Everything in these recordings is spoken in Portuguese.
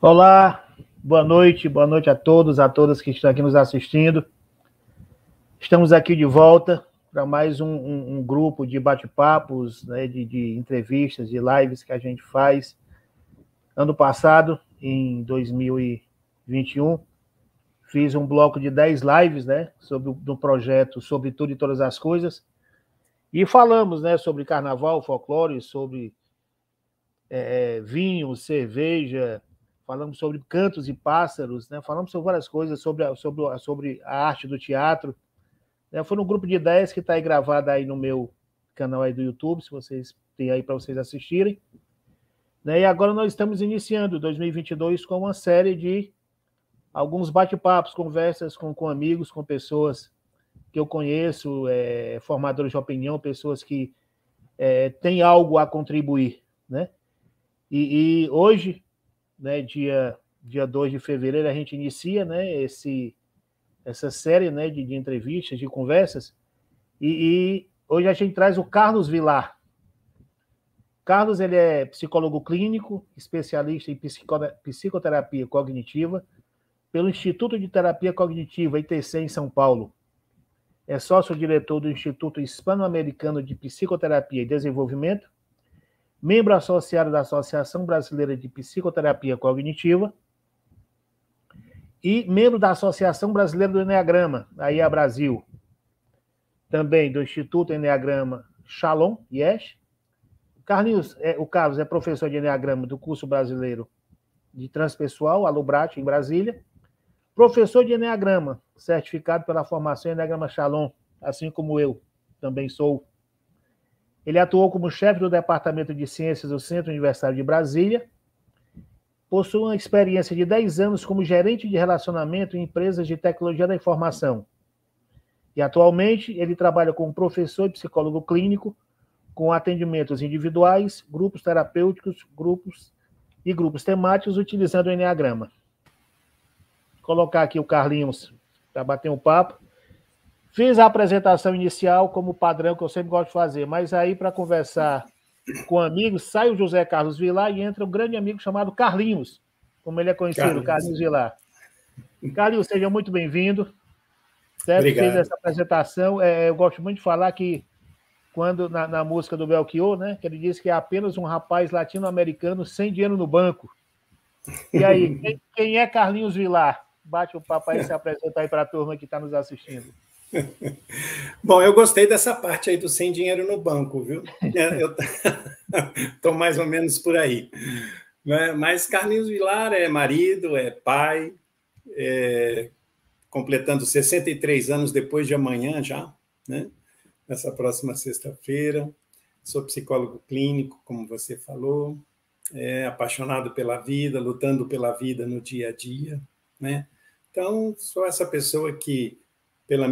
Olá, boa noite a todos, a todas que estão aqui nos assistindo. Estamos aqui de volta para mais um grupo de bate-papos, né, de entrevistas, de lives que a gente faz. Ano passado, em 2021, fiz um bloco de 10 lives, né, do projeto Sobre Tudo e Todas as Coisas, e falamos, né, sobre carnaval, folclore, sobre vinho, cerveja, falamos sobre cantos e pássaros, né? Falamos sobre várias coisas, sobre a arte do teatro. Né? Foi um grupo de ideias que está aí gravado aí no meu canal aí do YouTube, se vocês têm aí para vocês assistirem. Né? E agora nós estamos iniciando 2022 com uma série de alguns bate-papos, conversas com amigos, com pessoas que eu conheço, formadores de opinião, pessoas que têm algo a contribuir, né? E hoje, né, dia 2 de fevereiro, a gente inicia, né, essa série, né, de entrevistas, de conversas, e hoje a gente traz o Carlos Vilar. Carlos, ele é psicólogo clínico, especialista em psicoterapia cognitiva, pelo Instituto de Terapia Cognitiva, ITC, em São Paulo. É sócio-diretor do Instituto Hispano-Americano de Psicoterapia e Desenvolvimento, membro associado da Associação Brasileira de Psicoterapia Cognitiva e membro da Associação Brasileira do Enneagrama, a IA Brasil. Também do Instituto Enneagrama Shalom, IESH. O Carlos é professor de Enneagrama do curso brasileiro de Transpessoal, Alubrat, em Brasília. Professor de Enneagrama, certificado pela formação Enneagrama Shalom, assim como eu também sou. Ele atuou como chefe do Departamento de Ciências do Centro Universitário de Brasília. Possui uma experiência de 10 anos como gerente de relacionamento em empresas de tecnologia da informação. E atualmente ele trabalha como professor e psicólogo clínico, com atendimentos individuais, grupos terapêuticos, grupos temáticos, utilizando o Enneagrama. Vou colocar aqui o Carlinhos para bater um papo. Fiz a apresentação inicial como padrão que eu sempre gosto de fazer, mas aí para conversar com amigos, sai o José Carlos Vilar e entra um grande amigo chamado Carlinhos, como ele é conhecido, Carlinhos Vilar. Carlinhos, seja muito bem-vindo. Certo? Obrigado. Fez essa apresentação. Eu gosto muito de falar que quando na música do Belchior, né, que ele disse que é apenas um rapaz latino-americano sem dinheiro no banco. E aí, quem é Carlinhos Vilar? Bate o papo aí e se apresenta aí para a turma que está nos assistindo. Bom, eu gostei dessa parte aí do sem dinheiro no banco, viu? Eu estou mais ou menos por aí. Mas Carlinhos Vilar é marido, é pai, completando 63 anos depois de amanhã já, né? Nessa próxima sexta-feira. Sou psicólogo clínico, como você falou, apaixonado pela vida, lutando pela vida no dia a dia, né? Então, sou essa pessoa que, pelo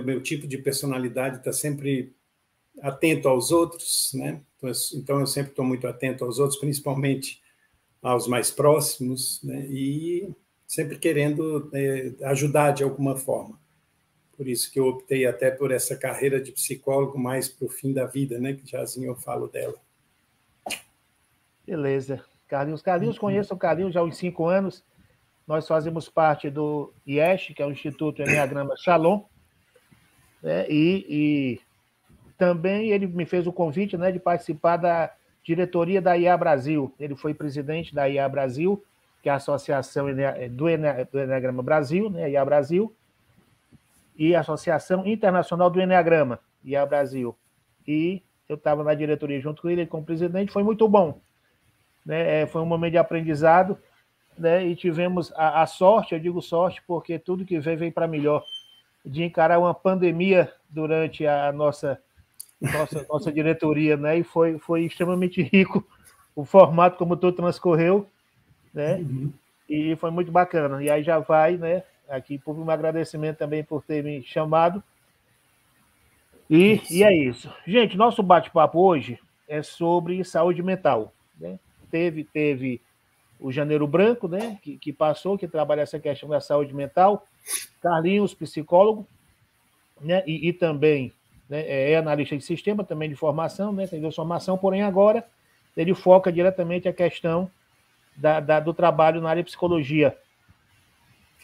meu tipo de personalidade, está sempre atento aos outros, né? Então, eu sempre estou muito atento aos outros, principalmente aos mais próximos, né? E sempre querendo ajudar de alguma forma. Por isso que eu optei até por essa carreira de psicólogo mais para o fim da vida, né? Que jazinho eu falo dela. Beleza. Carlinhos, conheço o Carlinhos já há uns 5 anos. Nós fazemos parte do IESH, que é o Instituto Enneagrama Shalom, né? E também ele me fez o convite, né, de participar da diretoria da IA Brasil. Ele foi presidente da IA Brasil, que é a Associação do Enneagrama Brasil, né, IA Brasil, e a Associação Internacional do Enneagrama, IA Brasil. E eu estava na diretoria junto com ele como presidente, foi muito bom. Né? Foi um momento de aprendizado, né? E tivemos a sorte, eu digo sorte, porque tudo que vem para melhor, de encarar uma pandemia durante a nossa diretoria, né? E foi extremamente rico o formato como tudo transcorreu, né? E foi muito bacana. E aí já vai, né? Aqui, por um agradecimento também por ter me chamado. E é isso. Gente, nosso bate-papo hoje é sobre saúde mental. Né? Teve o Janeiro Branco, né? Que passou, que trabalha essa questão da saúde mental. Carlinhos, psicólogo, né? E também, né, é analista de sistema, também de formação, né? Tem formação, porém agora ele foca diretamente a questão do trabalho na área de psicologia,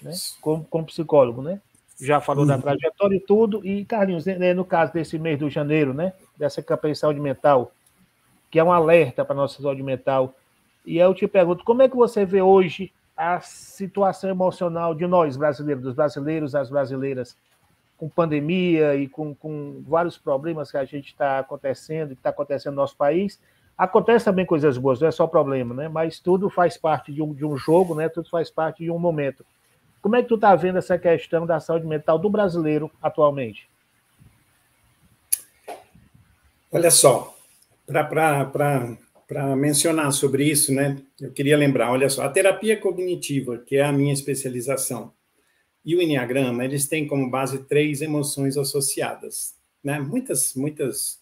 né? Como psicólogo, né? Já falou da trajetória e tudo. E, Carlinhos, no caso desse mês de janeiro, né? Dessa campanha de saúde mental, que é um alerta para a nossa saúde mental. E eu te pergunto, como é que você vê hoje a situação emocional de nós, brasileiros, dos brasileiros, as brasileiras, com pandemia e com vários problemas que a gente está acontecendo, que está acontecendo no nosso país? Acontece também coisas boas, não é só problema, né? Mas tudo faz parte de um jogo, né? Tudo faz parte de um momento. Como é que tu está vendo essa questão da saúde mental do brasileiro atualmente? Olha só, para mencionar sobre isso, né, eu queria lembrar, olha só, a terapia cognitiva, que é a minha especialização, e o Enneagrama, eles têm como base 3 emoções associadas, né? Muitas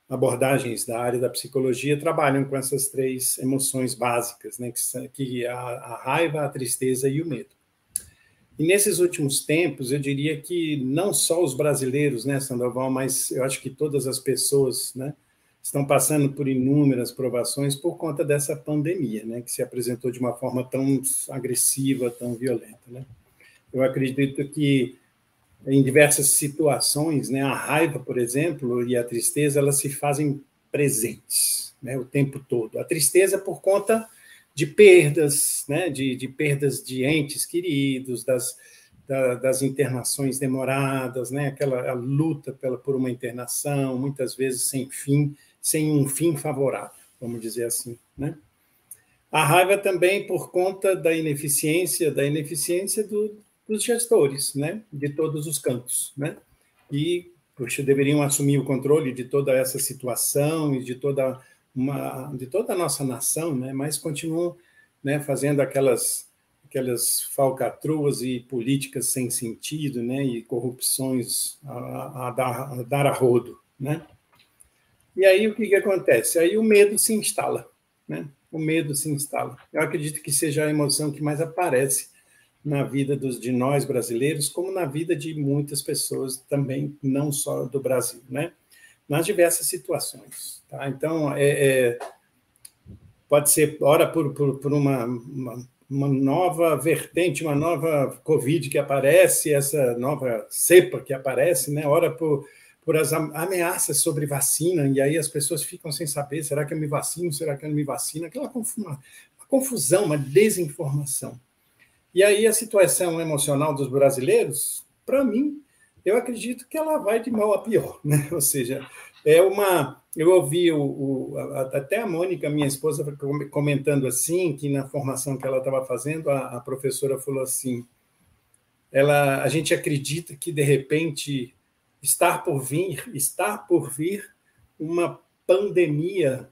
abordagens da área da psicologia trabalham com essas 3 emoções básicas, né, que a raiva, a tristeza e o medo. E nesses últimos tempos, eu diria que não só os brasileiros, né, Sandoval, mas eu acho que todas as pessoas, né, estão passando por inúmeras provações por conta dessa pandemia, né, que se apresentou de uma forma tão agressiva, tão violenta, né? Eu acredito que em diversas situações, né, a raiva, por exemplo, e a tristeza, elas se fazem presentes, né, o tempo todo. A tristeza por conta de perdas, né, de perdas de entes queridos, das internações demoradas, né, a luta por uma internação, muitas vezes sem fim, sem um fim favorável, vamos dizer assim, né? A raiva também por conta da ineficiência dos gestores, né, de todos os campos, né? E deveriam assumir o controle de toda essa situação e de toda a nossa nação, né? Mas continuam, né, fazendo aquelas falcatruas e políticas sem sentido, né? E corrupções a dar a rodo, né? E aí o que acontece? Aí o medo se instala, né? O medo se instala. Eu acredito que seja a emoção que mais aparece na vida de nós brasileiros, como na vida de muitas pessoas também, não só do Brasil, né? Nas diversas situações, tá? Então, pode ser, ora, por uma nova vertente, uma nova Covid que aparece, essa nova cepa que aparece, né? Ora, por as ameaças sobre vacina, e aí as pessoas ficam sem saber, será que eu me vacino, será que eu não me vacino? Aquela confusão, uma desinformação. E aí a situação emocional dos brasileiros, para mim, eu acredito que ela vai de mal a pior, né? Ou seja, eu ouvi até a Mônica, minha esposa, comentando assim, que na formação que ela estava fazendo, a professora falou assim, a gente acredita que, de repente, está por vir uma pandemia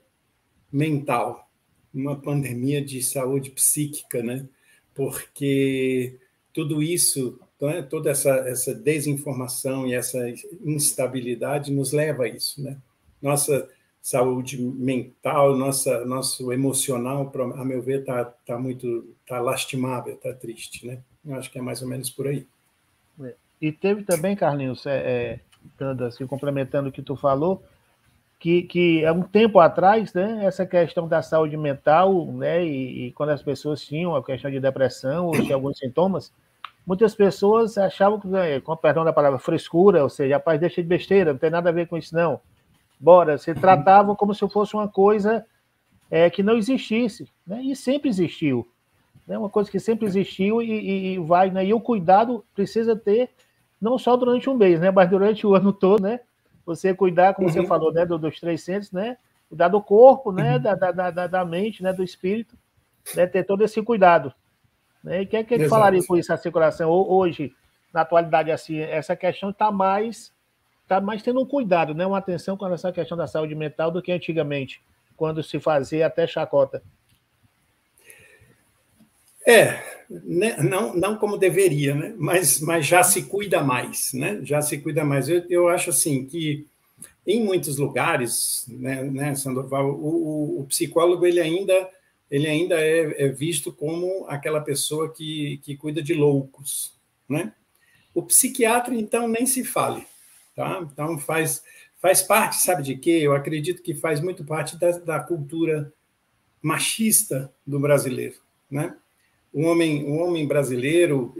mental, uma pandemia de saúde psíquica, né? Porque tudo isso, né, toda essa desinformação e essa instabilidade nos leva a isso, né? Nossa saúde mental, nosso emocional, a meu ver, tá lastimável, tá triste, né? Eu acho que é mais ou menos por aí. E teve também, Carlinhos, dando assim, complementando o que tu falou, que há um tempo atrás, né, essa questão da saúde mental, né, e quando as pessoas tinham a questão de depressão ou tinham alguns sintomas, muitas pessoas achavam que, com perdão da palavra, frescura, ou seja, rapaz, deixa de besteira, não tem nada a ver com isso, não. Bora, se tratavam como se fosse uma coisa que não existisse, né, e sempre existiu. É uma coisa que sempre existiu e vai, né, e o cuidado precisa ter, não só durante um mês, né, mas durante o ano todo, né, você cuidar, como você falou, né, dos 3 centros, né, cuidar do corpo, né, da mente, né, do espírito, né, ter todo esse cuidado. Né? E o que é que falaria com isso a circulação hoje, na atualidade, assim, essa questão está mais tendo um cuidado, né, uma atenção com essa questão da saúde mental do que antigamente, quando se fazia até chacota. Não como deveria, né? Mas já se cuida mais, né? Já se cuida mais. Eu acho assim que em muitos lugares, né, Sandoval, o psicólogo ele ainda é visto como aquela pessoa que cuida de loucos, né? O psiquiatra então nem se fale, tá? Então faz parte, sabe de quê? Eu acredito que faz muito parte da cultura machista do brasileiro. né? O homem brasileiro,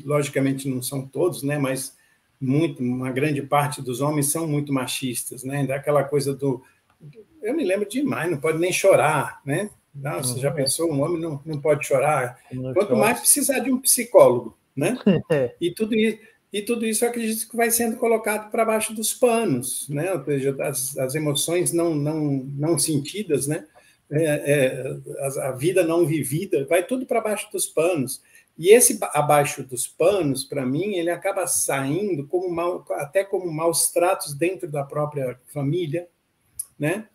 logicamente não são todos, né? Mas uma grande parte dos homens são muito machistas, né? Daquela coisa do... Eu me lembro demais, não pode nem chorar, né? Nossa, já pensou? Um homem não pode chorar. Quanto mais precisar de um psicólogo, né? E tudo isso eu acredito que vai sendo colocado para baixo dos panos, né? Ou seja, as emoções não sentidas, né? A vida não vivida, vai tudo para baixo dos panos. E esse abaixo dos panos, para mim, ele acaba saindo até como maus tratos dentro da própria família, né?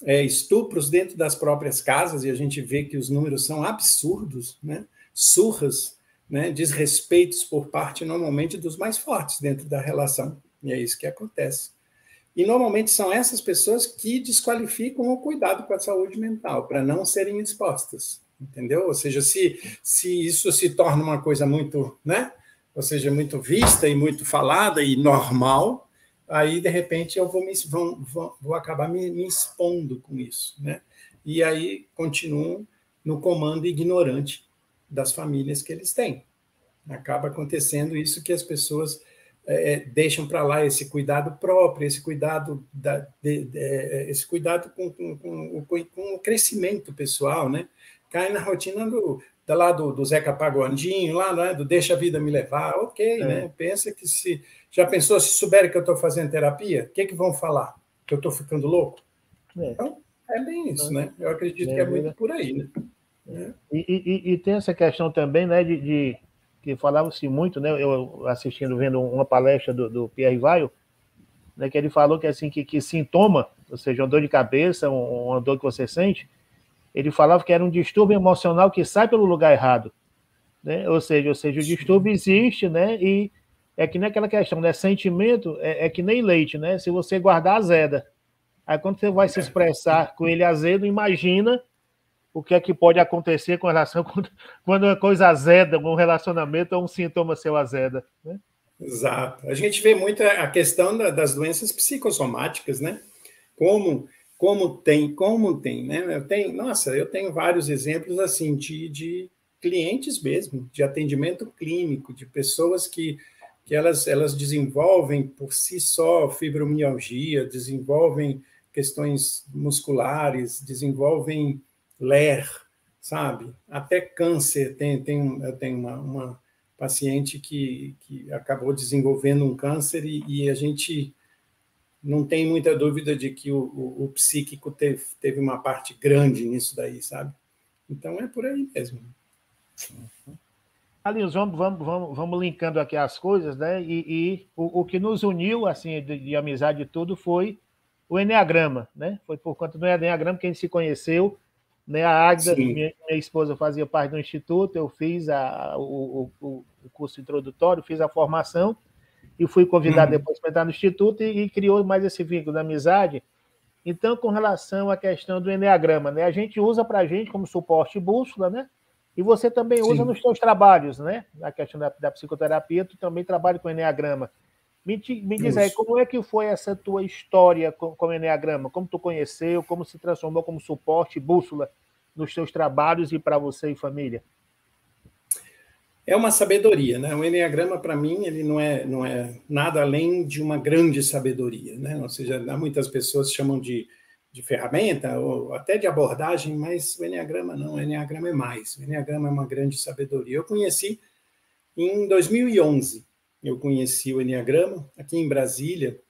Estupros dentro das próprias casas, e a gente vê que os números são absurdos, né? Surras, né? Desrespeitos por parte, normalmente, dos mais fortes dentro da relação. E é isso que acontece. E, normalmente, são essas pessoas que desqualificam o cuidado com a saúde mental, para não serem expostas, entendeu? Ou seja, se isso se torna uma coisa muito, né? Ou seja, muito vista e muito falada e normal, aí, de repente, eu vou acabar me expondo com isso, né? E aí continuam no comando ignorante das famílias que eles têm. Acaba acontecendo isso que as pessoas deixam para lá esse cuidado próprio, esse cuidado com o crescimento pessoal, né? Cai na rotina do Zeca Pagodinho, lá, né? Do deixa a vida me levar, ok, né? Pensa que já pensou se souberem que eu estou fazendo terapia? O que vão falar? Que eu estou ficando louco? Então, é bem isso, né? Eu acredito que é muito por aí, né? E tem essa questão também, né, que falava-se muito, né, eu vendo uma palestra do Pierre Weil, né, que ele falou que assim que sintoma, ou seja, uma dor de cabeça, uma dor que você sente, ele falava que era um distúrbio emocional que sai pelo lugar errado, né? Ou seja, o distúrbio existe, né? E é que nem aquela questão, né? Sentimento é que nem leite, né? Se você guardar, azeda. Aí quando você vai se expressar com ele azedo, imagina o que é que pode acontecer com relação quando uma coisa azeda, um relacionamento ou um sintoma seu azeda, né? Exato. A gente vê muito a questão das doenças psicossomáticas, né? Como tem, né? Eu tenho vários exemplos assim de clientes mesmo, de atendimento clínico, de pessoas que elas desenvolvem por si só fibromialgia, desenvolvem questões musculares, desenvolvem LER, sabe? Até câncer. Eu tenho uma paciente que acabou desenvolvendo um câncer e a gente não tem muita dúvida de que o psíquico teve uma parte grande nisso daí, sabe? Então, é por aí mesmo. Carlinhos, vamos linkando aqui as coisas, né? E o que nos uniu, assim, de amizade e tudo, foi o Eneagrama, né? Foi por conta do Eneagrama que a gente se conheceu, né? A Águida, minha esposa, fazia parte do instituto, eu fiz o curso introdutório, fiz a formação e fui convidado depois para entrar no instituto e criou mais esse vínculo da amizade. Então, com relação à questão do Eneagrama, né? A gente usa para a gente como suporte bússola, né? E você também usa nos seus trabalhos, né? Na questão da psicoterapia, tu também trabalha com Eneagrama. Me diz aí, como é que foi essa tua história com o Eneagrama? Como tu conheceu, como se transformou como suporte bússola nos seus trabalhos e para você e família? É uma sabedoria, né? O Eneagrama, para mim, ele não é nada além de uma grande sabedoria, né? Ou seja, muitas pessoas chamam de ferramenta ou até de abordagem, mas o Eneagrama não, o Eneagrama é mais. O Eneagrama é uma grande sabedoria. Eu conheci em 2011, eu conheci o Eneagrama aqui em Brasília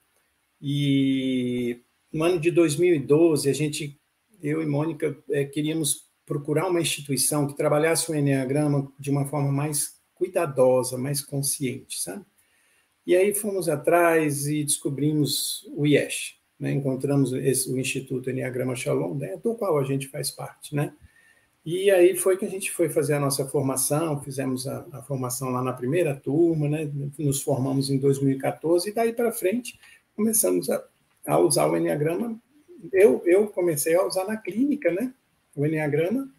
e no ano de 2012, eu e Mônica, queríamos procurar uma instituição que trabalhasse o Eneagrama de uma forma mais cuidadosa, mais consciente, sabe? E aí fomos atrás e descobrimos o IESH, né? Encontramos o Instituto Eneagrama Shalom, né? Do qual a gente faz parte, né? E aí foi que a gente foi fazer a nossa formação, fizemos a formação lá na primeira turma, né? Nos formamos em 2014 e daí para frente começamos a usar o Eneagrama. Eu comecei a usar na clínica, né? O Eneagrama.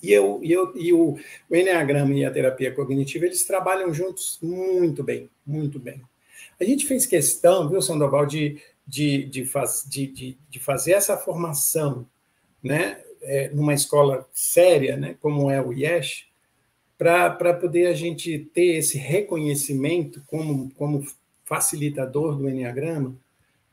E o Eneagrama e a terapia cognitiva, eles trabalham juntos muito bem, muito bem. A gente fez questão, viu, Sandoval, de fazer essa formação, né? numa escola séria, né, como é o IESH, para poder a gente ter esse reconhecimento como facilitador do Enneagrama,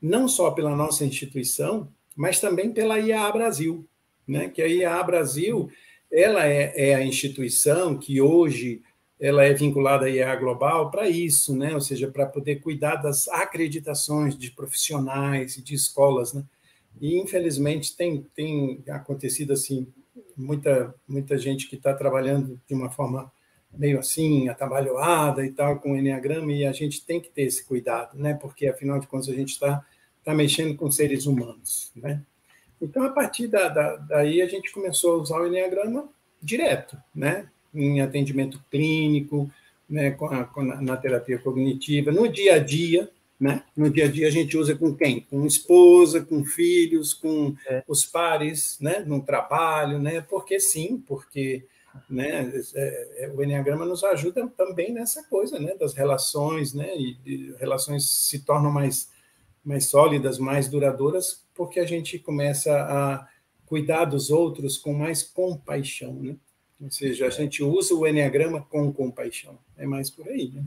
não só pela nossa instituição, mas também pela IAA Brasil, né? Que a IAA Brasil ela é a instituição que hoje ela é vinculada à IAA Global para isso, né? Ou seja, para poder cuidar das acreditações de profissionais e de escolas, né? E, infelizmente, tem acontecido assim, muita gente que está trabalhando de uma forma meio assim, atabalhoada e tal, com o Enneagrama, e a gente tem que ter esse cuidado, né? Porque, afinal de contas, a gente está mexendo com seres humanos, né? Então, a partir daí, a gente começou a usar o Enneagrama direto, né? Em atendimento clínico, né? Na terapia cognitiva, no dia a dia, né? No dia a dia a gente usa com quem? Com esposa, com filhos, com os pares, né? No trabalho, né? Porque sim, porque, né? O Enneagrama nos ajuda também nessa coisa, né? Das relações, né? E relações se tornam mais sólidas, mais duradouras, porque a gente começa a cuidar dos outros com mais compaixão, né? Ou seja, a gente usa o Enneagrama com compaixão. É mais por aí, né?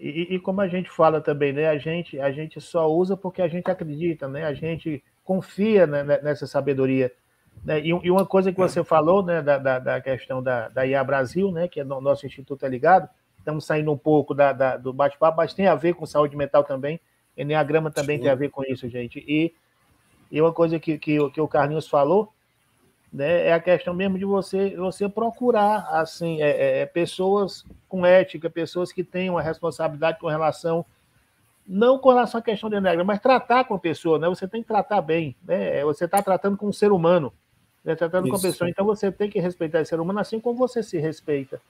E como a gente fala também, né? A gente só usa porque a gente acredita, né? A gente confia, né, nessa sabedoria. Né? E uma coisa que você falou, né, da questão da IA Brasil, né, que é nosso instituto é ligado, estamos saindo um pouco do bate-papo, mas tem a ver com saúde mental também. Enneagrama também tem a ver com isso, gente. E uma coisa que o Carlinhos falou, né, é a questão mesmo de você procurar assim, pessoas com ética, pessoas que tenham uma responsabilidade com relação, não com relação à questão do Enneagrama, mas tratar com a pessoa, né? Você tem que tratar bem, né? Você está tratando com um ser humano, né? Tratando com a pessoa, então você tem que respeitar esse ser humano assim como você se respeita.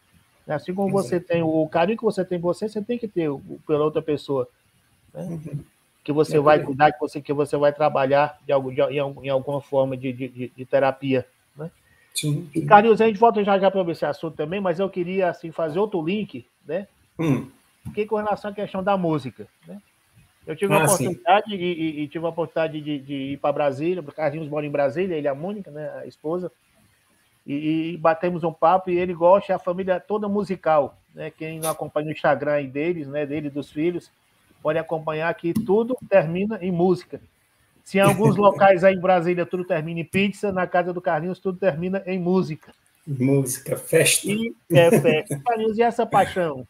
Né? Assim como você tem o carinho que você tem por você tem que ter pela outra pessoa. Né? Que você vai cuidar, que você vai trabalhar em alguma forma de terapia. Né? Sim. E, Carlinhos, a gente volta já para esse assunto também, mas eu queria assim, fazer outro link, né? Que com relação à questão da música. Né? Eu tive a oportunidade e tive a oportunidade de ir para Brasília, o Carlinhos mora em Brasília, ele é a Mônica, né, a esposa, e batemos um papo, e ele gosta, a família toda musical. Né? Quem não acompanha o Instagram deles, né, dele e dos filhos, pode acompanhar que tudo termina em música. Se em alguns locais aí em Brasília tudo termina em pizza, na casa do Carlinhos tudo termina em música. Música, festa. E é festa. Carlinhos, e essa paixão?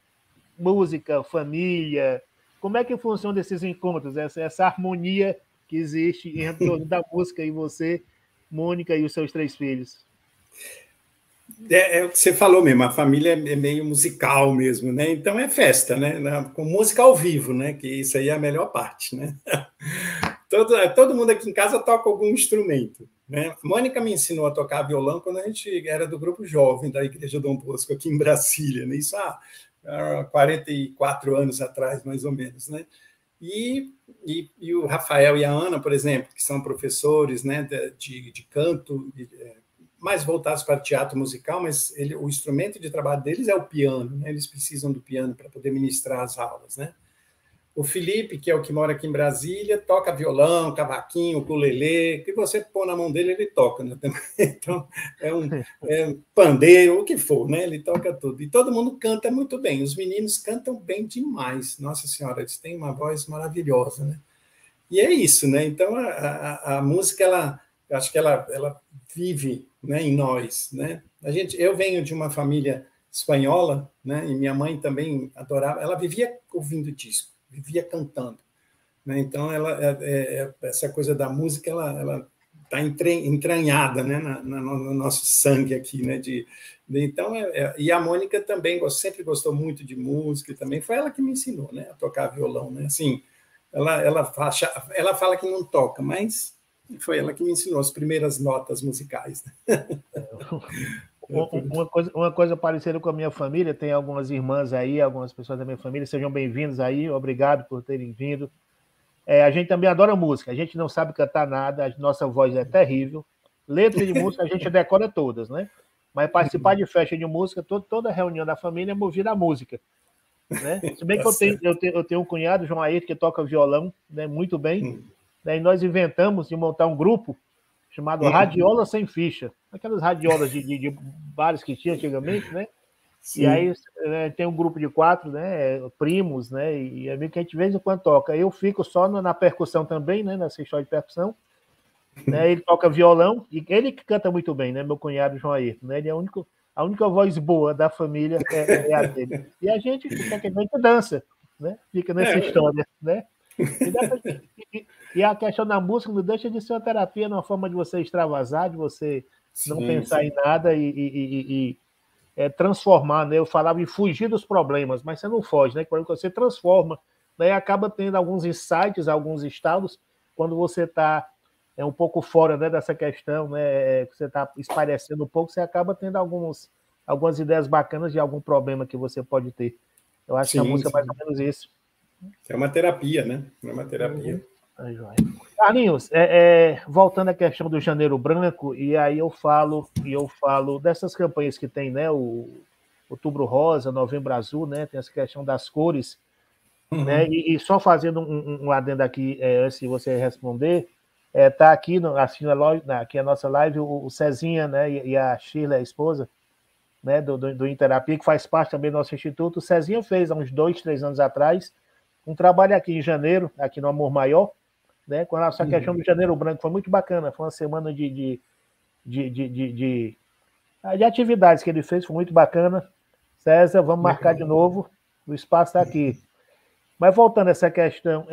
Música, família, como é que funciona esses encontros, essa harmonia que existe em torno da música e você, Mônica, e os seus 3 filhos? É o que você falou mesmo, a família é meio musical mesmo, né? Então é festa, né? Com música ao vivo, né? Que isso aí é a melhor parte, né? Todo mundo aqui em casa toca algum instrumento, né? A Mônica me ensinou a tocar violão quando a gente era do grupo jovem da Igreja Dom Bosco, aqui em Brasília, né? Isso há 44 anos atrás, mais ou menos, né? E o Rafael e a Ana, por exemplo, que são professores, né, de canto, mais voltados para teatro musical, mas o instrumento de trabalho deles é o piano, né? Eles precisam do piano para poder ministrar as aulas, né? O Felipe, que é o que mora aqui em Brasília, toca violão, cavaquinho, ukulele, que você pôr na mão dele, ele toca, né? Então, é um pandeiro, o que for, né? Ele toca tudo. E todo mundo canta muito bem. Os meninos cantam bem demais. Nossa Senhora, eles têm uma voz maravilhosa, né? E é isso, né? Então, a música, acho que ela vive, né, em nós, né? Eu venho de uma família espanhola, né? E minha mãe também adorava. Ela vivia ouvindo disco, vivia cantando, né? Então, essa coisa da música, ela está entranhada, né, no nosso sangue aqui, né? Então, e a Mônica também sempre gostou muito de música, também foi ela que me ensinou, né, a tocar violão, né? Assim, ela fala que não toca, mas foi ela que me ensinou as primeiras notas musicais. Né? Uma coisa parecida com a minha família, tem algumas irmãs aí, algumas pessoas da minha família, sejam bem-vindos aí, obrigado por terem vindo. A gente também adora música, a gente não sabe cantar nada, a nossa voz é terrível, letra de música a gente decora todas, né? Mas participar de festa de música, toda reunião da família é movida a música. Né? Se bem que eu tenho um cunhado, João Ayrton, que toca violão, né, muito bem, né, e nós inventamos de montar um grupo chamado Radiola Sem Ficha. Aquelas radiolas de bares que tinha antigamente, né? Sim. E aí tem um grupo de 4, né? Primos, né? E amigo que a gente de vez em quando toca. Eu fico só na percussão também, né? Nessa história de percussão. Né? Ele toca violão, e ele que canta muito bem, né? Meu cunhado João Ayrton, né? Ele é a única voz boa da família é a dele. E a gente, dança, né? Fica nessa história, né? E a questão da música não deixa de ser uma terapia, uma forma de você extravasar, de você não pensar em nada e transformar, né? Eu falava em fugir dos problemas, mas você não foge, né? Quando você transforma, né? Acaba tendo alguns insights, alguns estados, quando você está um pouco fora, né, dessa questão, né? Você está esparecendo um pouco, você acaba tendo algumas ideias bacanas de algum problema que você pode ter. Eu acho que a música é mais ou menos isso. É uma terapia, né? É uma terapia. Carlinhos, voltando à questão do Janeiro Branco, e aí eu falo dessas campanhas que tem, né? O Outubro Rosa, Novembro Azul, né? Tem essa questão das cores, né? E só fazendo um adendo aqui, antes de você responder, tá aqui, aqui a nossa live, o Cezinha, né? E a Sheila, a esposa, né? Do Interapia, que faz parte também do nosso instituto. O Cezinha fez, há uns 2, 3 anos atrás, um trabalho aqui em janeiro, aqui no Amor Maior, né, com essa questão do Janeiro Branco. Foi muito bacana, foi uma semana de atividades que ele fez, foi muito bacana. César, vamos marcar de novo, o espaço está aqui. Mas voltando a essa questão,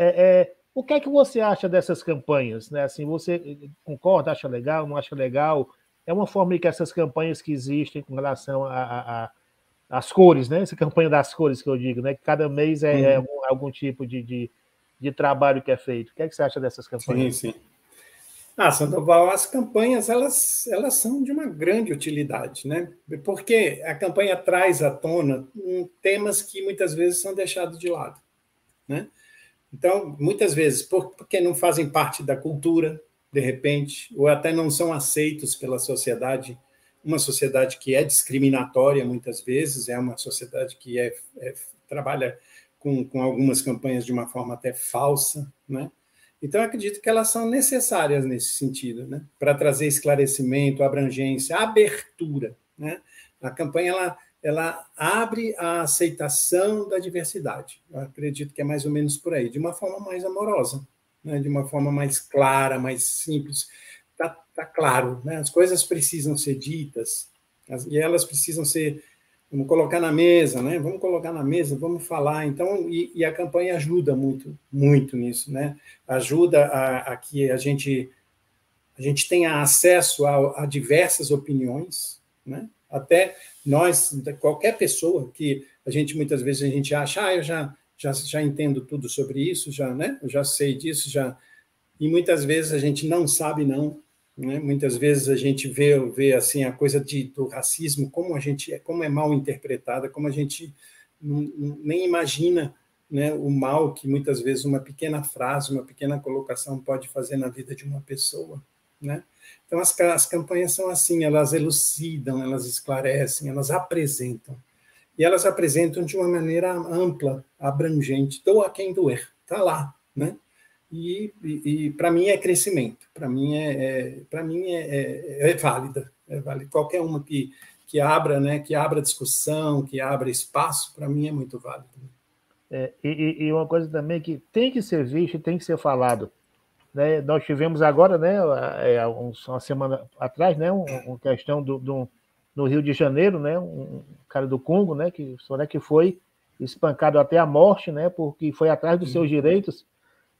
o que é que você acha dessas campanhas? Né? Assim, você concorda, acha legal, não acha legal? É uma forma que essas campanhas que existem com relação às cores, né? Essa campanha das cores que eu digo, né? Que cada mês algum tipo de trabalho que é feito. O que é que você acha dessas campanhas? Sim. Sandoval, as campanhas elas são de uma grande utilidade, né? Porque a campanha traz à tona temas que muitas vezes são deixados de lado, né? Então, muitas vezes, porque não fazem parte da cultura, de repente, ou até não são aceitos pela sociedade, uma sociedade que é discriminatória muitas vezes, é uma sociedade que trabalha com algumas campanhas de uma forma até falsa, né? Então, eu acredito que elas são necessárias nesse sentido, né? Para trazer esclarecimento, abrangência, abertura, né? A campanha ela abre a aceitação da diversidade. Eu acredito que é mais ou menos por aí, de uma forma mais amorosa, né? De uma forma mais clara, mais simples. Tá claro, né? As coisas precisam ser ditas e elas precisam ser. Vamos colocar na mesa, né? Vamos colocar na mesa, vamos falar. Então, e a campanha ajuda muito, muito nisso, né? Ajuda a que a gente tenha acesso a diversas opiniões, né? Até nós, qualquer pessoa que muitas vezes a gente acha, eu já entendo tudo sobre isso, né? Eu já sei disso, e muitas vezes a gente não sabe, não. Né? Muitas vezes a gente vê assim a coisa do racismo, como é mal interpretada, como a gente nem imagina, né, o mal que muitas vezes uma pequena frase, uma pequena colocação pode fazer na vida de uma pessoa, né? Então as campanhas são assim, elas elucidam, elas esclarecem, elas apresentam, e elas apresentam de uma maneira ampla, abrangente, doa quem doer, está lá, né? E para mim é crescimento, para mim é válida, qualquer uma que abra, né, que abra discussão, que abra espaço, para mim é muito válido. E uma coisa também que tem que ser visto, tem que ser falado, né? Nós tivemos agora, né, uma semana atrás, né, uma questão no Rio de Janeiro, né, um cara do Congo, né, que foi espancado até a morte, né, porque foi atrás dos seus direitos,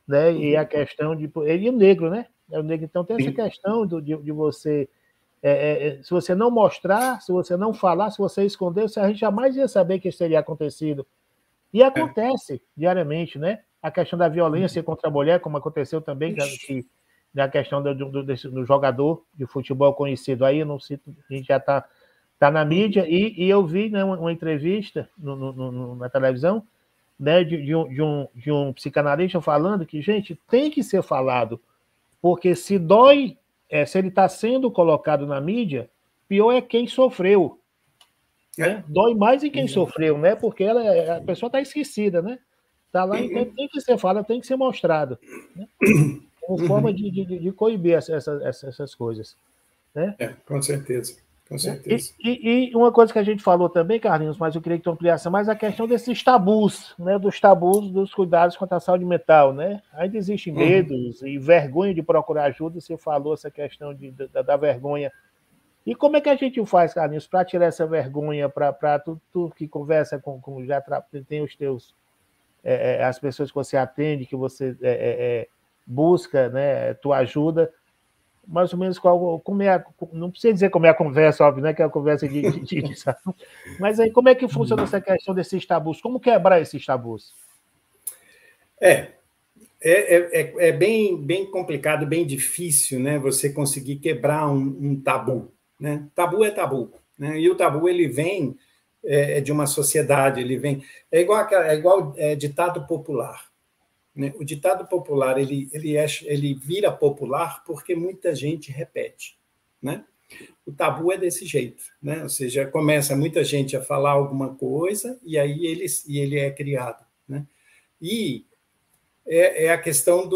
né? E a questão de ele é negro, né? É o negro, então tem essa questão de você se você não mostrar, se você não falar, se você esconder, a gente jamais ia saber que isso teria acontecido. E acontece diariamente, né? A questão da violência contra a mulher, como aconteceu também, que a questão do jogador de futebol conhecido aí, não sei, a gente já está na mídia, e eu vi, né, uma entrevista na televisão, né, de um psicanalista falando que, gente, tem que ser falado, porque se dói, se ele está sendo colocado na mídia, pior é quem sofreu. Né? Dói mais em quem sofreu, né? Porque a pessoa está esquecida, né? Está lá, então tem que ser falado, tem que ser mostrado. Né? como forma de coibir essas coisas. Né? Com certeza. Com certeza. E uma coisa que a gente falou também, Carlinhos, mas eu queria que tu ampliasse mais a questão desses tabus, né? Dos tabus dos cuidados contra a saúde mental, né? Ainda existem medos e vergonha de procurar ajuda, você falou essa questão da vergonha. E como é que a gente faz, Carlinhos, para tirar essa vergonha, para tu que conversa já tem os teus, as pessoas que você atende, que você busca, né? Tu ajuda, mais ou menos como é, não precisa dizer como é a conversa, óbvio, né, que é a conversa mas aí como é que funciona essa questão desses tabus? Como quebrar esses tabus? É bem complicado, bem difícil, né, você conseguir quebrar um tabu, né? Tabu é tabu, né? E o tabu ele vem de uma sociedade, ele vem é igual ditado popular. Né? O ditado popular ele vira popular porque muita gente repete, né? O tabu é desse jeito, né? Ou seja, começa muita gente a falar alguma coisa e aí ele é criado, né? E é a questão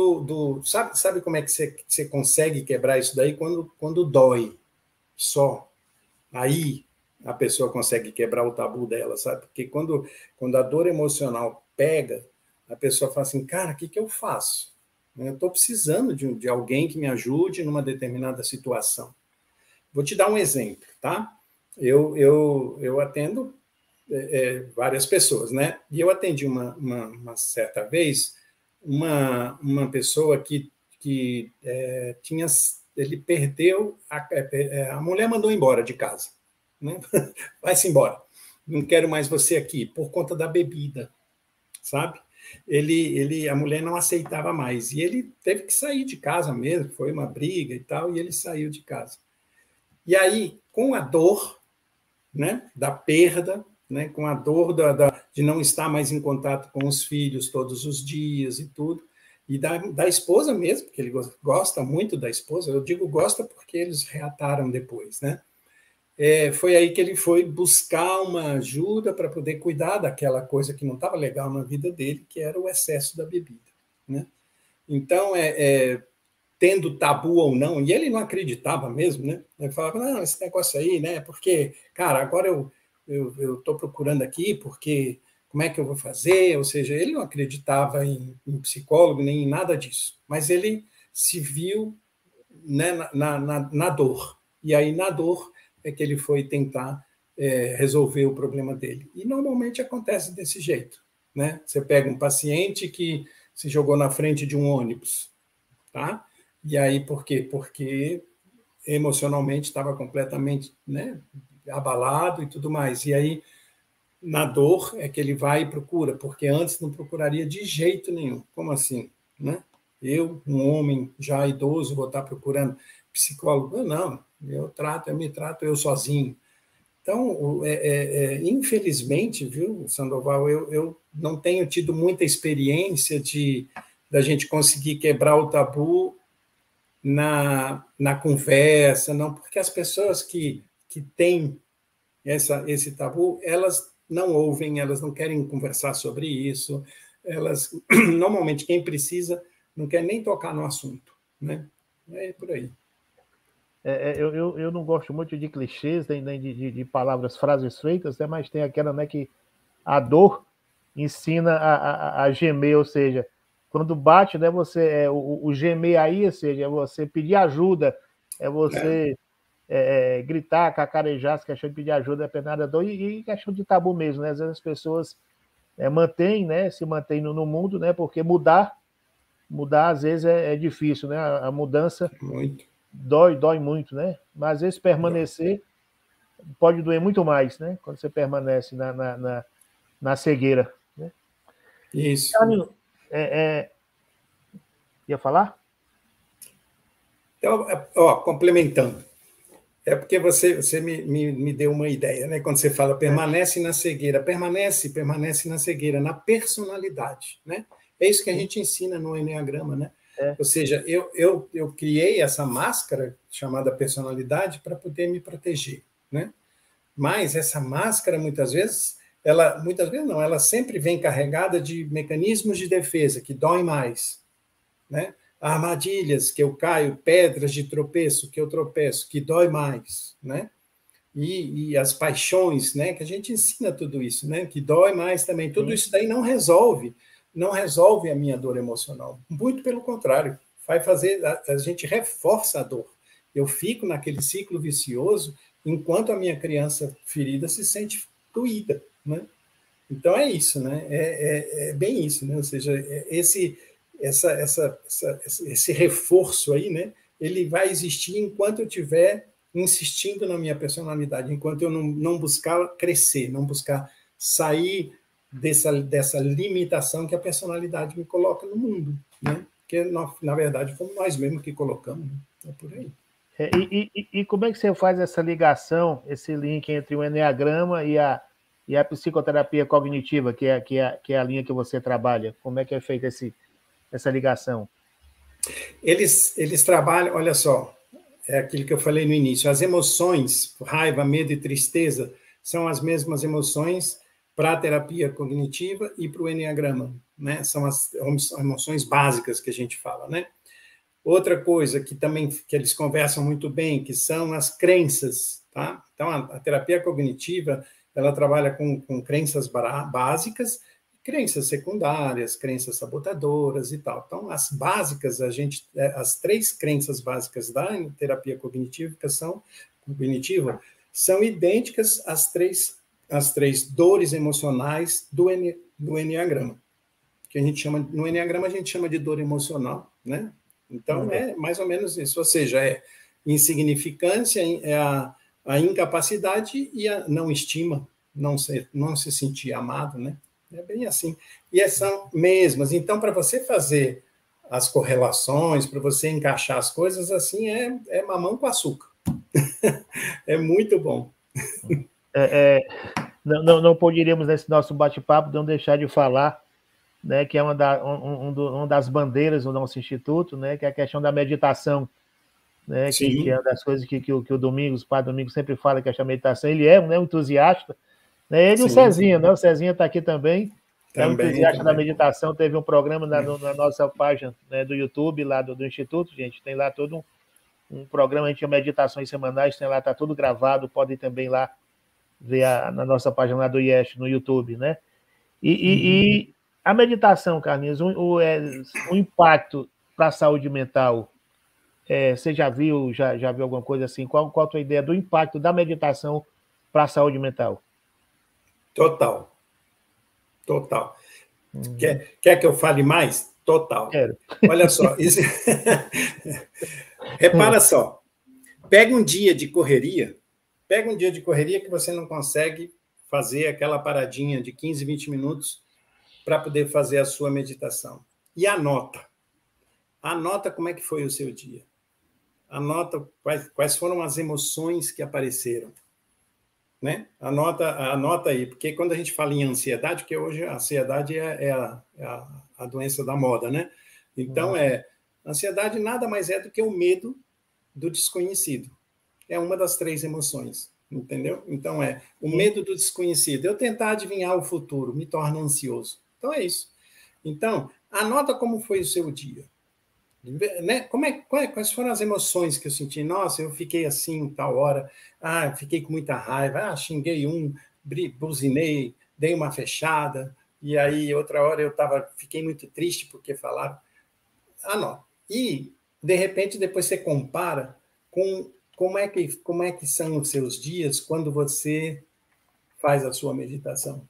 sabe como é que você consegue quebrar isso daí quando dói só. Aí a pessoa consegue quebrar o tabu dela, sabe? Porque quando a dor emocional pega, a pessoa fala assim, cara, o que eu faço? Eu estou precisando de alguém que me ajude numa determinada situação. Vou te dar um exemplo, tá? Eu atendo várias pessoas, né? E eu atendi uma certa vez uma pessoa que tinha... Ele perdeu... A mulher mandou embora de casa. Né? Vai-se embora. Não quero mais você aqui, por conta da bebida, sabe? A mulher não aceitava mais, e ele teve que sair de casa mesmo, foi uma briga e tal, e ele saiu de casa. E aí, com a dor, né, da perda, né, com a dor de não estar mais em contato com os filhos todos os dias e tudo, e da esposa mesmo, porque ele gosta muito da esposa, eu digo gosta porque eles reataram depois, né? Foi aí que ele foi buscar uma ajuda para poder cuidar daquela coisa que não estava legal na vida dele, que era o excesso da bebida. Né? Então, tendo tabu ou não, e ele não acreditava mesmo, né? Ele falava, não, esse negócio aí, né? Porque, cara, agora eu estou procurando aqui, porque como é que eu vou fazer? Ou seja, ele não acreditava em psicólogo, nem em nada disso, mas ele se viu, né, na dor. E aí, na dor, é que ele foi tentar resolver o problema dele. E normalmente acontece desse jeito. Né? Você pega um paciente que se jogou na frente de um ônibus, tá? E aí, por quê? Porque emocionalmente estava completamente, né, abalado e tudo mais. E aí, na dor, é que ele vai e procura, porque antes não procuraria de jeito nenhum. Como assim? Né? Eu, um homem já idoso, vou estar procurando psicólogo? Não, eu me trato eu sozinho. Então, infelizmente, viu, Sandoval, eu não tenho tido muita experiência da gente conseguir quebrar o tabu na conversa, não, porque as pessoas que têm esse tabu, elas não ouvem, elas não querem conversar sobre isso, elas, normalmente, quem precisa não quer nem tocar no assunto, né? É por aí. Eu não gosto muito de clichês, nem de palavras, frases feitas, né? Mas tem aquela, né, que a dor ensina a gemer, ou seja, quando bate, né, o gemer aí, ou seja, é você pedir ajuda, é você gritar, cacarejar, se questão de pedir ajuda, é penada dor, e questão de tabu mesmo, né? Às vezes as pessoas mantêm, né, se mantêm no mundo, né, porque mudar às vezes é difícil, né? A mudança muito. Dói muito, né? Mas às vezes permanecer pode doer muito mais, né? Quando você permanece na cegueira. Né? Isso. Carlinhos, ia falar? Então, complementando, porque você me deu uma ideia, né? Quando você fala permanece na cegueira, permanece na cegueira, na personalidade, né? É isso que a gente ensina no Enneagrama, né? Ou seja, eu criei essa máscara chamada personalidade para poder me proteger, né? Mas essa máscara, muitas vezes não, ela sempre vem carregada de mecanismos de defesa que doem mais, né? armadilhas que eu caio, pedras de tropeço que eu tropeço, que dói mais, né? E as paixões, né? Que a gente ensina tudo isso, né? Que dói mais também. Tudo isso daí não resolve a minha dor emocional. Muito pelo contrário, vai fazer a gente reforça a dor. Eu fico naquele ciclo vicioso enquanto a minha criança ferida se sente doída, né? Então é isso, né? É bem isso, né? Ou seja, esse reforço aí, né? Ele vai existir enquanto eu tiver insistindo na minha personalidade, enquanto eu não buscar crescer, não buscar sair dessa limitação que a personalidade me coloca no mundo, né? Que na verdade fomos nós mesmos que colocamos, né? É por aí. E como é que você faz essa ligação, esse link entre o enneagrama e a psicoterapia cognitiva, que é a linha que você trabalha? Como é que é feita essa ligação? Eles trabalham, olha só, é aquilo que eu falei no início, as emoções, raiva, medo e tristeza, são as mesmas emoções para a terapia cognitiva e para o enneagrama, né? São as emoções básicas que a gente fala, né? Outra coisa que também que eles conversam muito bem, que são as crenças, tá? Então, a terapia cognitiva, ela trabalha com crenças básicas, crenças secundárias, crenças sabotadoras e tal. Então, as básicas, as 3 crenças básicas da terapia cognitiva são idênticas às três dores emocionais do enneagrama, que a gente chama, no enneagrama a gente chama de dor emocional, né? Então, é mais ou menos isso, ou seja, é insignificância, é a incapacidade e a não estima, não se sentir amado, né? É bem assim. E são mesmas. Então, para você fazer as correlações, para você encaixar as coisas, assim, é mamão com açúcar. É muito bom. Não poderíamos, nesse nosso bate-papo, não deixar de falar, né, que é uma das bandeiras do nosso instituto, né, que é a questão da meditação, né, que é uma das coisas que o Domingos, o Padre Domingos sempre fala, que a meditação, ele é, né, um entusiasta, né, ele e o Cezinha, né, o Cezinha está aqui também, é um entusiasta da meditação, teve um programa na nossa página, né, do YouTube, lá do Instituto, gente, tem lá todo um programa, a gente chama Meditações Semanais, tem lá, está tudo gravado, podem também lá ver na nossa página lá do IES, no YouTube, né, e a meditação, Carlinhos, o impacto para a saúde mental, você já viu alguma coisa assim? Qual a tua ideia do impacto da meditação para a saúde mental? Total. Quer que eu fale mais? Total. Quero. Olha só, repara só, pega um dia de correria que você não consegue fazer aquela paradinha de 15, 20 minutos para poder fazer a sua meditação. E anota como é que foi o seu dia. Anota quais foram as emoções que apareceram. Né? Anota aí, porque quando a gente fala em ansiedade, porque hoje a ansiedade é a doença da moda, né? Então, ansiedade nada mais é do que o medo do desconhecido. É uma das 3 emoções, entendeu? Então, o medo do desconhecido. Eu tentar adivinhar o futuro me torna ansioso. Então, é isso. Então, anota como foi o seu dia. Né? Quais foram as emoções que eu senti? Nossa, eu fiquei assim, tal hora. Fiquei com muita raiva. Xinguei buzinei, dei uma fechada. E aí, outra hora, fiquei muito triste porque falaram. Anota. E, de repente, depois você compara com como é que são os seus dias quando você faz a sua meditação.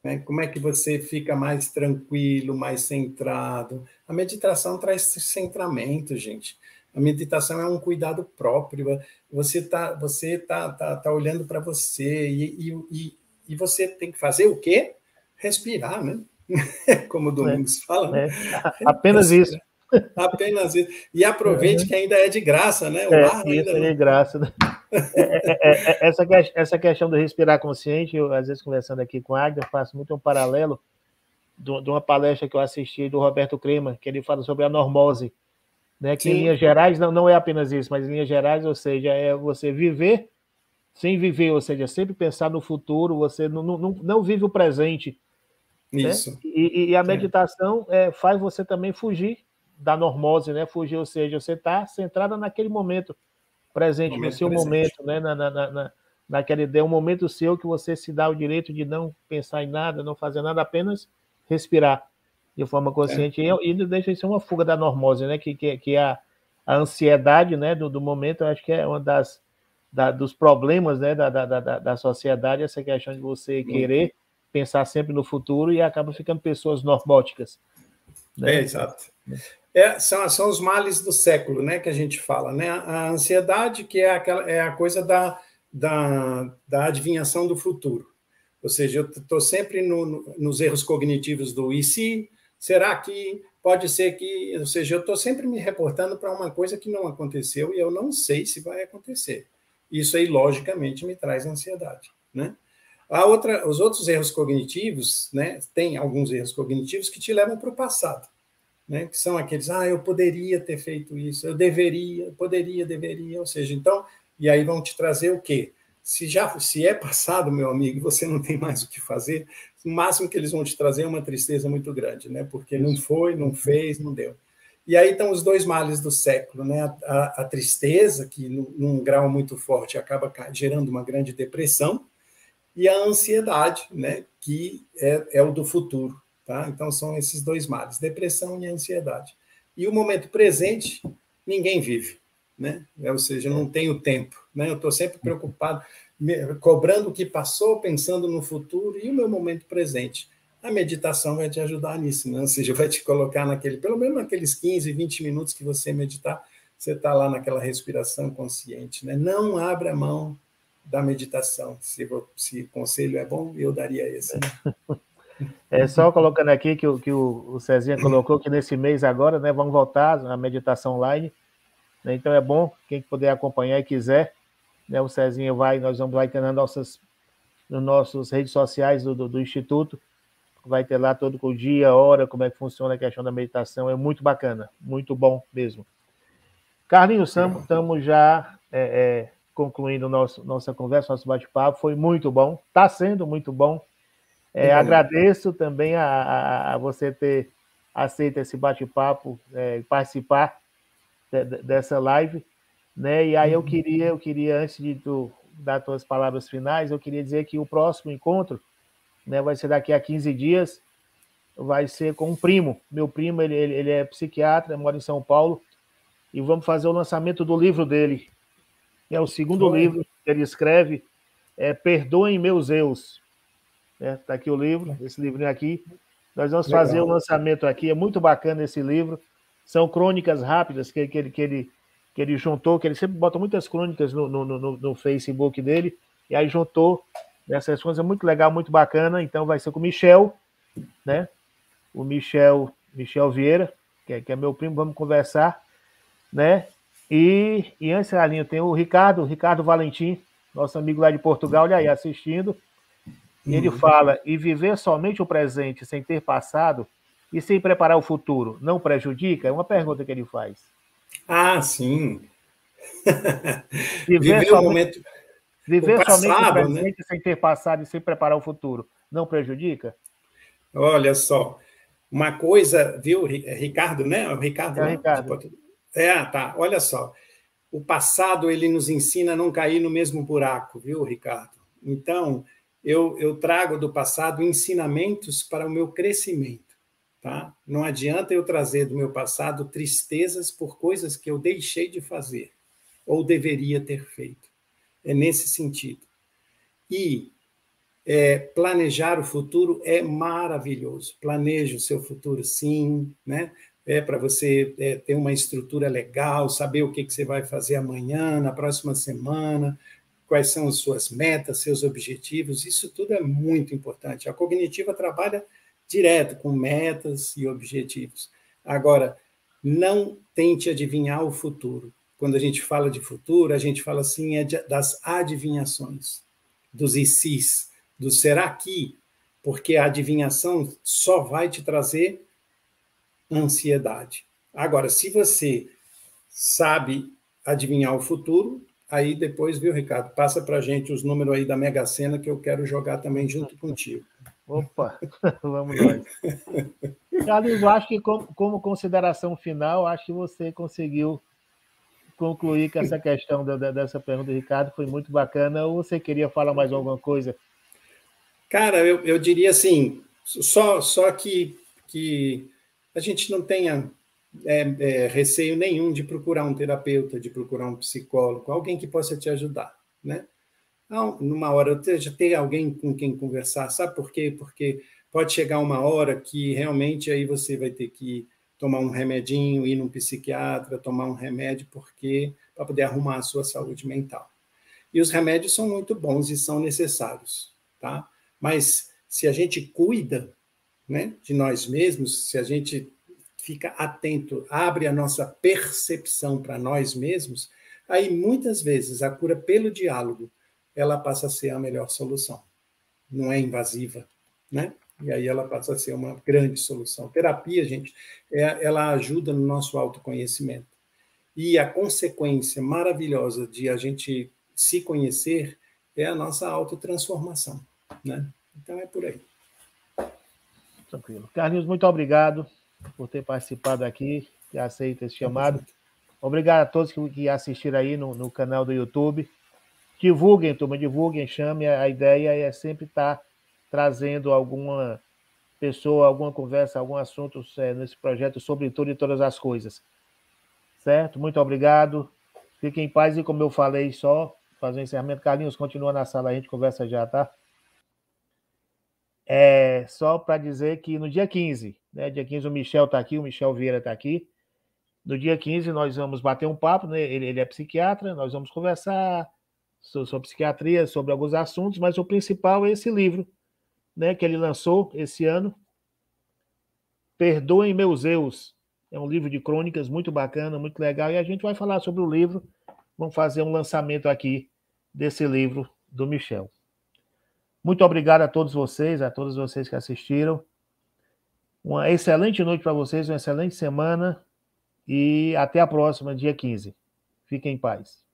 Né? Como é que você fica mais tranquilo, mais centrado? A meditação traz centramento, gente. A meditação é um cuidado próprio. Você tá olhando para você e você tem que fazer o quê? Respirar, né? Como o Domingos fala. Né? Apenas isso. Apenas isso. E aproveite que ainda é de graça, né? O ar isso ainda é de graça. Né? Essa questão do respirar consciente, eu, às vezes, conversando aqui com a Agda, faço muito um paralelo de uma palestra que eu assisti do Roberto Crema, que ele fala sobre a normose, né? Que Sim. Em linhas gerais, não é apenas isso, mas em linhas gerais, ou seja, é você viver sem viver, ou seja, sempre pensar no futuro, você não vive o presente. Isso. Né? E a meditação faz você também fugir da normose, né? Fugir, ou seja, você está centrada naquele momento presente, no seu momento, né? Naquela ideia, um momento seu que você se dá o direito de não pensar em nada, não fazer nada, apenas respirar de forma consciente. E deixa de ser uma fuga da normose, né? Que é a ansiedade, né? Do momento, eu acho que é uma dos problemas, né? Da sociedade, essa questão de você querer pensar sempre no futuro e acaba ficando pessoas normóticas. Né? Exato. São os males do século, né, que a gente fala, né? A ansiedade, que é a coisa da adivinhação do futuro. Ou seja, eu estou sempre nos erros cognitivos do e se, será que, pode ser que... Ou seja, eu estou sempre me reportando para uma coisa que não aconteceu e eu não sei se vai acontecer. Isso aí, logicamente, me traz ansiedade, né? Os outros erros cognitivos, né? Tem alguns erros cognitivos que te levam para o passado. Né, que são aqueles, eu poderia ter feito isso, eu deveria, poderia, deveria, ou seja, então, e aí vão te trazer o quê? Se é passado, meu amigo, você não tem mais o que fazer, o máximo que eles vão te trazer é uma tristeza muito grande, né, porque não foi, não fez, não deu. E aí estão os dois males do século, né, a tristeza, que num grau muito forte acaba gerando uma grande depressão, e a ansiedade, né, que é o do futuro. Tá? Então, são esses dois males, depressão e ansiedade. E o momento presente, ninguém vive. Né? Ou seja, eu não tenho tempo. Né? Eu estou sempre preocupado, cobrando o que passou, pensando no futuro e o meu momento presente. A meditação vai te ajudar nisso, né? Ou seja, vai te colocar pelo menos naqueles 15, 20 minutos que você meditar, você está lá naquela respiração consciente. Né? Não abra mão da meditação. Se o conselho é bom, eu daria esse. Só colocando aqui que o Cezinha colocou que nesse mês agora, né, vamos voltar à meditação online, né, então é bom, quem puder acompanhar e quiser, né, o Cezinha nós vamos ter nas nossas redes sociais do Instituto, vai ter lá todo o dia, hora, como é que funciona a questão da meditação, é muito bacana, muito bom mesmo. Carlinhos, estamos já concluindo nossa conversa, nosso bate-papo, foi muito bom, está sendo muito bom. Agradeço também a você ter aceito esse bate-papo, participar dessa live, né? E aí eu queria antes de tu dar tuas palavras finais, eu queria dizer que o próximo encontro, né, vai ser daqui a 15 dias, vai ser com um primo. Meu primo, ele é psiquiatra, mora em São Paulo, e vamos fazer o lançamento do livro dele. É o segundo livro que ele escreve, Perdoem Meus Eus. Está aqui o livro, esse livrinho aqui. Nós vamos fazer o lançamento aqui, é muito bacana esse livro. São crônicas rápidas que ele juntou, que ele sempre bota muitas crônicas no Facebook dele, e aí juntou essas coisas, é muito legal, muito bacana. Então vai ser com o Michel, né? O Michel Vieira, que é meu primo, vamos conversar, né? E antes da linha tem o Ricardo Valentim, nosso amigo lá de Portugal, olha aí, assistindo. E ele fala, e viver somente o presente sem ter passado e sem preparar o futuro, não prejudica? É uma pergunta que ele faz. Sim. Viver somente o presente, né? sem ter passado e sem preparar o futuro, não prejudica? Olha só, uma coisa, viu, Ricardo, né? O Ricardo, o Ricardo. Tá. Olha só, o passado ele nos ensina a não cair no mesmo buraco, viu, Ricardo? Então, eu trago do passado ensinamentos para o meu crescimento, tá? Não adianta eu trazer do meu passado tristezas por coisas que eu deixei de fazer ou deveria ter feito. É nesse sentido. E planejar o futuro é maravilhoso. Planeje o seu futuro, sim, né? Para você ter uma estrutura legal, saber o que você vai fazer amanhã, na próxima semana, quais são as suas metas, seus objetivos, isso tudo é muito importante. A cognitiva trabalha direto com metas e objetivos. Agora, não tente adivinhar o futuro. Quando a gente fala de futuro, a gente fala assim das adivinhações, dos ICs, do será que, porque a adivinhação só vai te trazer ansiedade. Agora, se você sabe adivinhar o futuro, aí depois, viu, Ricardo, passa para a gente os números aí da Mega Sena que eu quero jogar também junto contigo. Opa, vamos nós. Carlinhos, eu acho que como consideração final, acho que você conseguiu concluir que essa questão dessa pergunta do Ricardo foi muito bacana. Ou você queria falar mais alguma coisa? Cara, eu diria assim, só que a gente não tenha receio nenhum de procurar um terapeuta, de procurar um psicólogo, alguém que possa te ajudar, né? Não, numa hora, já ter alguém com quem conversar, sabe por quê? Porque pode chegar uma hora que realmente aí você vai ter que tomar um remedinho, ir num psiquiatra, tomar um remédio, porque para poder arrumar a sua saúde mental. E os remédios são muito bons e são necessários, tá? Mas se a gente cuida, né, de nós mesmos, se a gente fica atento, abre a nossa percepção para nós mesmos, aí muitas vezes a cura pelo diálogo, ela passa a ser a melhor solução. Não é invasiva, né? E aí ela passa a ser uma grande solução. Terapia, gente, ela ajuda no nosso autoconhecimento. E a consequência maravilhosa de a gente se conhecer é a nossa autotransformação, né? Então é por aí. Tranquilo. Carlinhos, muito obrigado por ter participado aqui, que aceita esse chamado. Obrigado a todos que assistiram aí no canal do YouTube. Divulguem, turma, divulguem, chame. A ideia é sempre estar trazendo alguma pessoa, alguma conversa, algum assunto nesse projeto sobre tudo e todas as coisas. Certo? Muito obrigado. Fiquem em paz e, como eu falei, só fazer um encerramento. Carlinhos, continua na sala, a gente conversa já, tá? Só para dizer que no dia 15, né? Dia 15 o Michel está aqui, o Michel Vieira está aqui. No dia 15 nós vamos bater um papo, né? Ele é psiquiatra, nós vamos conversar sobre psiquiatria, sobre alguns assuntos, mas o principal é esse livro, né? Que ele lançou esse ano, Perdoem Meus Eus. É um livro de crônicas muito bacana, muito legal, e a gente vai falar sobre o livro, vamos fazer um lançamento aqui desse livro do Michel. Muito obrigado a todos vocês que assistiram. Uma excelente noite para vocês, uma excelente semana e até a próxima, dia 15. Fiquem em paz.